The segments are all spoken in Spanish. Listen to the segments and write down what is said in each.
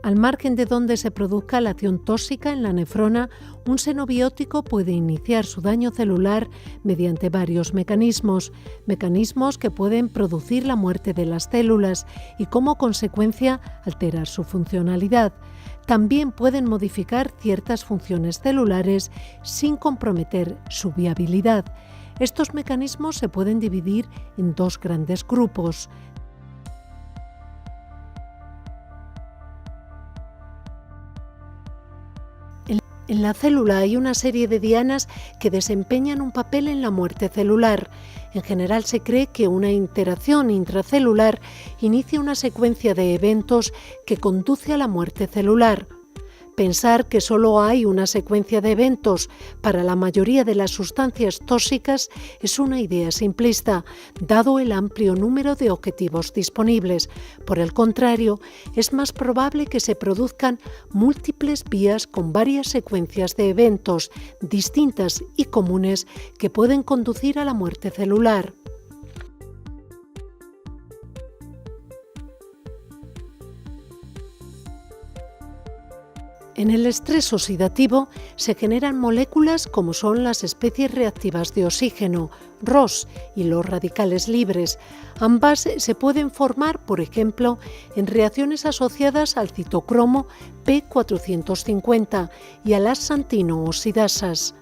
Al margen de donde se produzca la acción tóxica en la nefrona, un xenobiótico puede iniciar su daño celular mediante varios mecanismos que pueden producir la muerte de las células y como consecuencia alterar su funcionalidad. También pueden modificar ciertas funciones celulares sin comprometer su viabilidad. Estos mecanismos se pueden dividir en dos grandes grupos. En la célula hay una serie de dianas que desempeñan un papel en la muerte celular. En general se cree que una interacción intracelular inicia una secuencia de eventos que conduce a la muerte celular. Pensar que solo hay una secuencia de eventos para la mayoría de las sustancias tóxicas es una idea simplista, dado el amplio número de objetivos disponibles. Por el contrario, es más probable que se produzcan múltiples vías con varias secuencias de eventos distintas y comunes que pueden conducir a la muerte celular. En el estrés oxidativo se generan moléculas como son las especies reactivas de oxígeno, ROS, y los radicales libres. Ambas se pueden formar, por ejemplo, en reacciones asociadas al citocromo P450 y a las xantinooxidasas.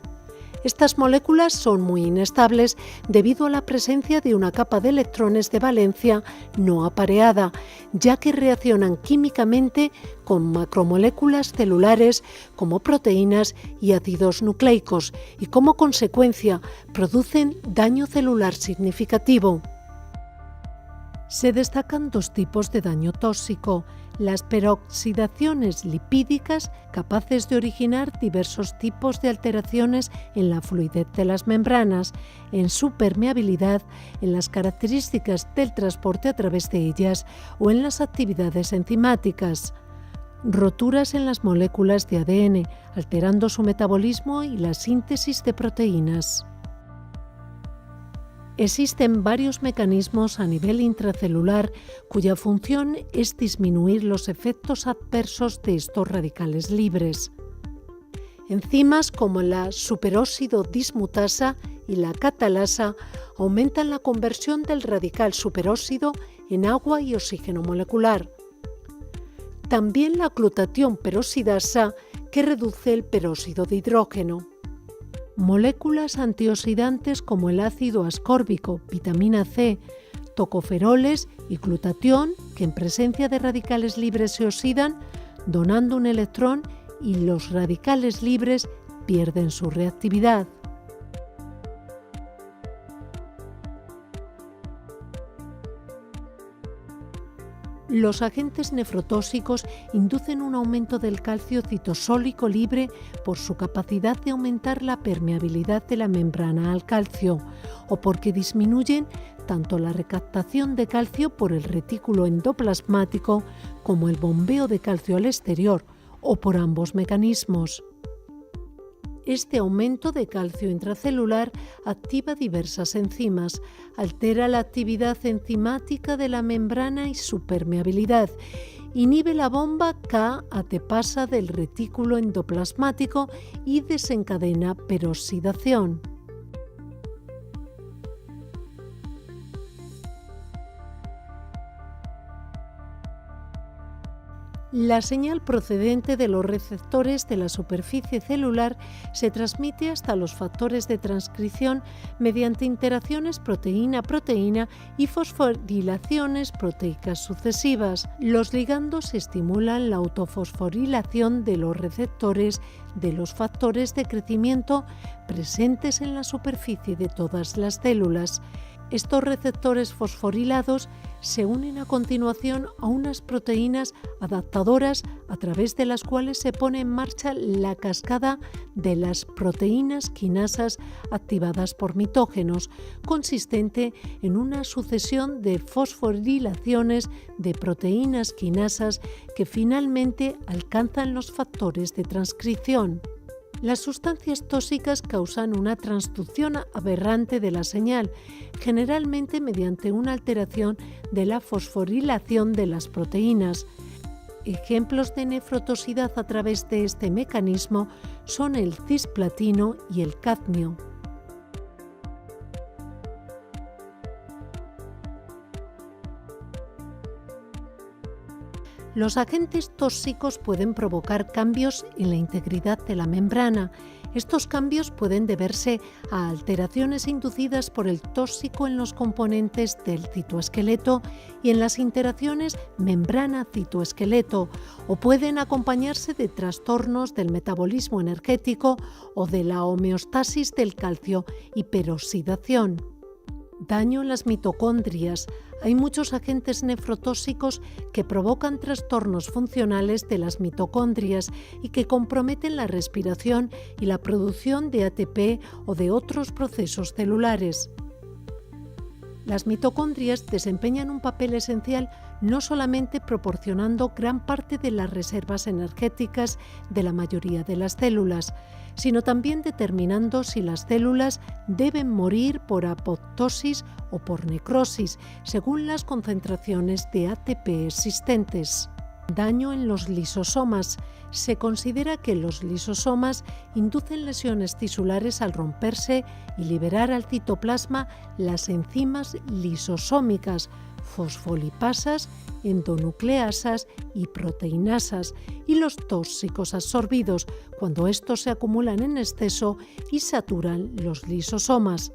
Estas moléculas son muy inestables debido a la presencia de una capa de electrones de valencia no apareada, ya que reaccionan químicamente con macromoléculas celulares como proteínas y ácidos nucleicos y como consecuencia producen daño celular significativo. Se destacan dos tipos de daño tóxico: las peroxidaciones lipídicas, capaces de originar diversos tipos de alteraciones en la fluidez de las membranas, en su permeabilidad, en las características del transporte a través de ellas o en las actividades enzimáticas. Roturas en las moléculas de ADN, alterando su metabolismo y la síntesis de proteínas. Existen varios mecanismos a nivel intracelular cuya función es disminuir los efectos adversos de estos radicales libres. Enzimas como la superóxido dismutasa y la catalasa aumentan la conversión del radical superóxido en agua y oxígeno molecular. También la glutatión peroxidasa, que reduce el peróxido de hidrógeno. Moléculas antioxidantes como el ácido ascórbico, vitamina C, tocoferoles y glutatión, que en presencia de radicales libres se oxidan, donando un electrón, y los radicales libres pierden su reactividad. Los agentes nefrotóxicos inducen un aumento del calcio citosólico libre por su capacidad de aumentar la permeabilidad de la membrana al calcio, o porque disminuyen tanto la recaptación de calcio por el retículo endoplasmático como el bombeo de calcio al exterior, o por ambos mecanismos. Este aumento de calcio intracelular activa diversas enzimas, altera la actividad enzimática de la membrana y su permeabilidad, inhibe la bomba K-ATPasa del retículo endoplasmático y desencadena peroxidación. La señal procedente de los receptores de la superficie celular se transmite hasta los factores de transcripción mediante interacciones proteína-proteína y fosforilaciones proteicas sucesivas. Los ligandos estimulan la autofosforilación de los receptores de los factores de crecimiento presentes en la superficie de todas las células. Estos receptores fosforilados se unen a continuación a unas proteínas adaptadoras a través de las cuales se pone en marcha la cascada de las proteínas quinasas activadas por mitógenos, consistente en una sucesión de fosforilaciones de proteínas quinasas que finalmente alcanzan los factores de transcripción. Las sustancias tóxicas causan una transducción aberrante de la señal, generalmente mediante una alteración de la fosforilación de las proteínas. Ejemplos de nefrotoxicidad a través de este mecanismo son el cisplatino y el cadmio. Los agentes tóxicos pueden provocar cambios en la integridad de la membrana. Estos cambios pueden deberse a alteraciones inducidas por el tóxico en los componentes del citoesqueleto y en las interacciones membrana-citoesqueleto, o pueden acompañarse de trastornos del metabolismo energético o de la homeostasis del calcio y peroxidación. Daño en las mitocondrias. Hay muchos agentes nefrotóxicos que provocan trastornos funcionales de las mitocondrias y que comprometen la respiración y la producción de ATP o de otros procesos celulares. Las mitocondrias desempeñan un papel esencial no solamente proporcionando gran parte de las reservas energéticas de la mayoría de las células, sino también determinando si las células deben morir por apoptosis o por necrosis, según las concentraciones de ATP existentes. Daño en los lisosomas. Se considera que los lisosomas inducen lesiones tisulares al romperse y liberar al citoplasma las enzimas lisosómicas, fosfolipasas, endonucleasas y proteinasas, y los tóxicos absorbidos cuando estos se acumulan en exceso y saturan los lisosomas.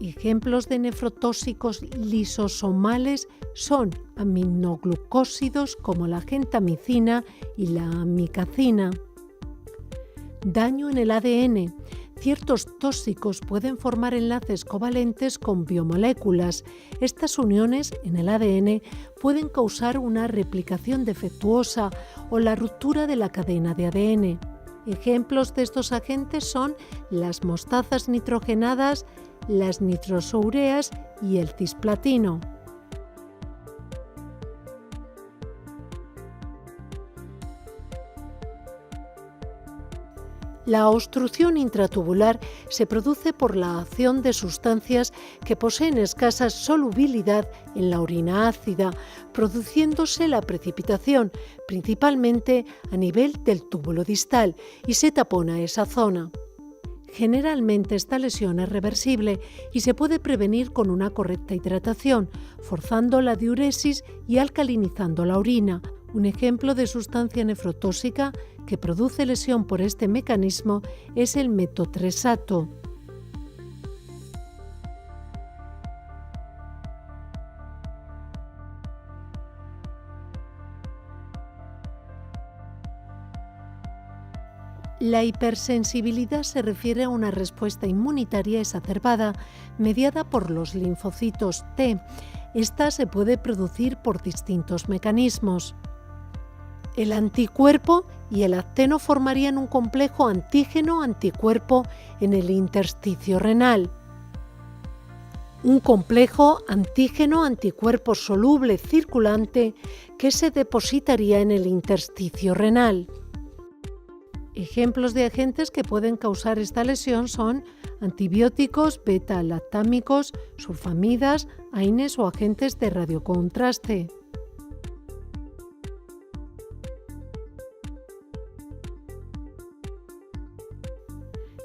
Ejemplos de nefrotóxicos lisosomales son aminoglucósidos como la gentamicina y la amicacina. Daño en el ADN. Ciertos tóxicos pueden formar enlaces covalentes con biomoléculas. Estas uniones en el ADN pueden causar una replicación defectuosa o la ruptura de la cadena de ADN. Ejemplos de estos agentes son las mostazas nitrogenadas, las nitrosoureas y el cisplatino. La obstrucción intratubular se produce por la acción de sustancias que poseen escasa solubilidad en la orina ácida, produciéndose la precipitación, principalmente a nivel del túbulo distal, y se tapona esa zona. Generalmente esta lesión es reversible y se puede prevenir con una correcta hidratación, forzando la diuresis y alcalinizando la orina. Un ejemplo de sustancia nefrotóxica que produce lesión por este mecanismo es el metotrexato. La hipersensibilidad se refiere a una respuesta inmunitaria exacerbada mediada por los linfocitos T. Esta se puede producir por distintos mecanismos. El anticuerpo y el acteno formarían un complejo antígeno-anticuerpo en el intersticio renal. Un complejo antígeno-anticuerpo soluble circulante que se depositaría en el intersticio renal. Ejemplos de agentes que pueden causar esta lesión son antibióticos beta-lactámicos, sulfamidas, AINES o agentes de radiocontraste.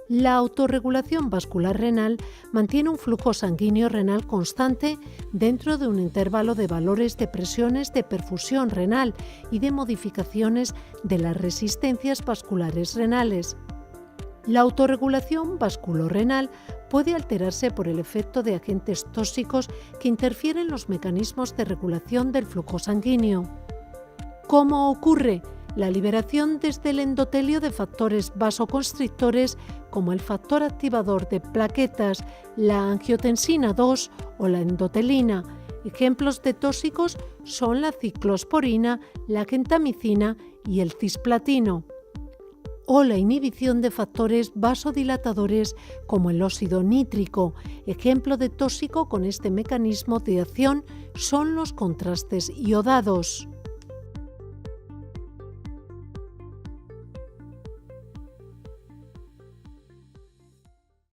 La autorregulación vascular renal mantiene un flujo sanguíneo renal constante dentro de un intervalo de valores de presiones de perfusión renal y de modificaciones de las resistencias vasculares renales. La autorregulación vasculorrenal puede alterarse por el efecto de agentes tóxicos que interfieren en los mecanismos de regulación del flujo sanguíneo. ¿Cómo ocurre? La liberación desde el endotelio de factores vasoconstrictores como el factor activador de plaquetas, la angiotensina 2 o la endotelina. Ejemplos de tóxicos son la ciclosporina, la gentamicina y el cisplatino. O la inhibición de factores vasodilatadores como el óxido nítrico. Ejemplo de tóxico con este mecanismo de acción son los contrastes iodados.